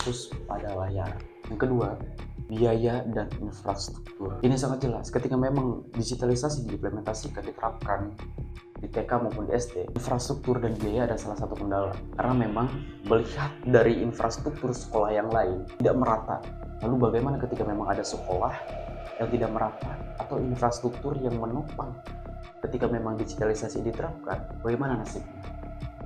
fokus pada layar. Yang kedua, biaya dan infrastruktur. Ini sangat jelas ketika memang digitalisasi diimplementasikan, diterapkan di TK maupun di SD, infrastruktur dan biaya ada salah satu kendala. Karena memang melihat dari infrastruktur sekolah yang lain tidak merata. Lalu bagaimana ketika memang ada sekolah yang tidak merata atau infrastruktur yang menopang ketika memang digitalisasi diterapkan, bagaimana nasibnya?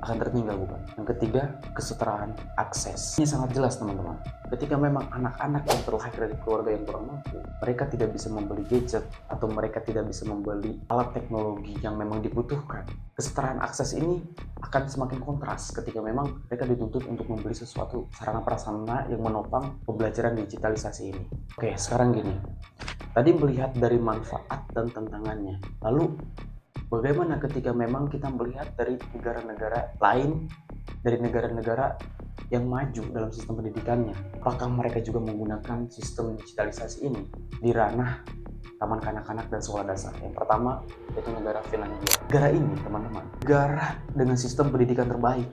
Akan tertinggal bukan? Yang ketiga, kesetaraan akses. Ini sangat jelas teman-teman. Ketika memang anak-anak yang terlahir dari keluarga yang kurang mampu, mereka tidak bisa membeli gadget atau mereka tidak bisa membeli alat teknologi yang memang dibutuhkan. Kesetaraan akses ini akan semakin kontras ketika memang mereka dituntut untuk membeli sesuatu sarana prasarana yang menopang pembelajaran digitalisasi ini. Oke, sekarang gini. Tadi melihat dari manfaat dan tantangannya. Lalu bagaimana ketika memang kita melihat dari negara-negara lain, dari negara-negara yang maju dalam sistem pendidikannya? Apakah mereka juga menggunakan sistem digitalisasi ini di ranah taman kanak-kanak dan sekolah dasar? Yang pertama, yaitu negara Finlandia. Negara ini, teman-teman, negara dengan sistem pendidikan terbaik.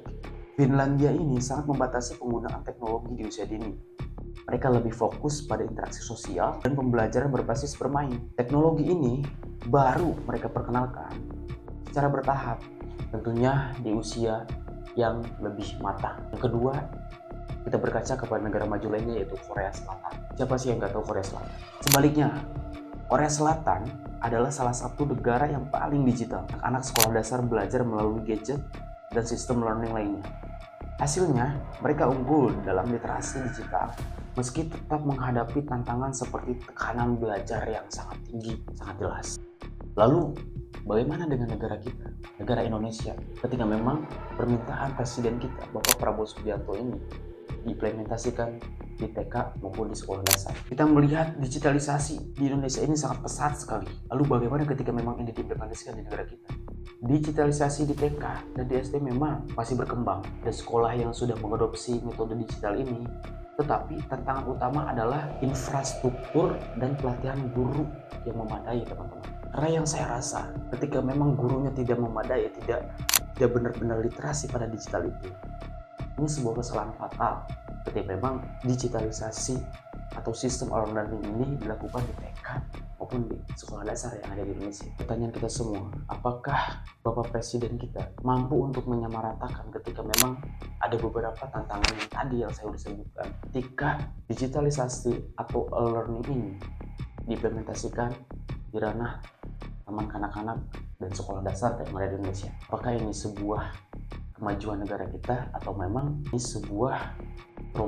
Finlandia ini sangat membatasi penggunaan teknologi di usia dini. Mereka lebih fokus pada interaksi sosial dan pembelajaran berbasis bermain. Teknologi ini baru mereka perkenalkan secara bertahap, tentunya di usia yang lebih matang. Yang kedua, kita berkaca kepada negara maju lainnya yaitu Korea Selatan. Siapa sih yang nggak tahu Korea Selatan? Sebaliknya, Korea Selatan adalah salah satu negara yang paling digital. Anak sekolah dasar belajar melalui gadget dan sistem learning lainnya. Hasilnya, mereka unggul dalam literasi digital, meski tetap menghadapi tantangan seperti tekanan belajar yang sangat tinggi, sangat jelas. Lalu, bagaimana dengan negara kita, negara Indonesia, ketika memang permintaan presiden kita, Bapak Prabowo Subianto ini, diimplementasikan di TK maupun di sekolah dasar. Kita melihat digitalisasi di Indonesia ini sangat pesat sekali. Lalu bagaimana ketika memang ini diimplementasikan di negara kita? Digitalisasi di TK dan di SD memang masih berkembang dan sekolah yang sudah mengadopsi metode digital ini. Tetapi tantangan utama adalah infrastruktur dan pelatihan guru yang memadai, teman-teman. Karena yang saya rasa ketika memang gurunya tidak memadai, tidak benar-benar literasi pada digital itu, ini sebuah kesalahan fatal ketika memang digitalisasi atau sistem online learning ini dilakukan di TK maupun di sekolah dasar yang ada di Indonesia. Pertanyaan kita semua, apakah Bapak Presiden kita mampu untuk menyamaratakan ketika memang ada beberapa tantangan yang tadi yang saya sudah sebutkan ketika digitalisasi atau e-learning ini diimplementasikan di ranah taman kanak-kanak dan sekolah dasar yang ada di Indonesia? Apakah ini sebuah kemajuan negara kita atau memang ini sebuah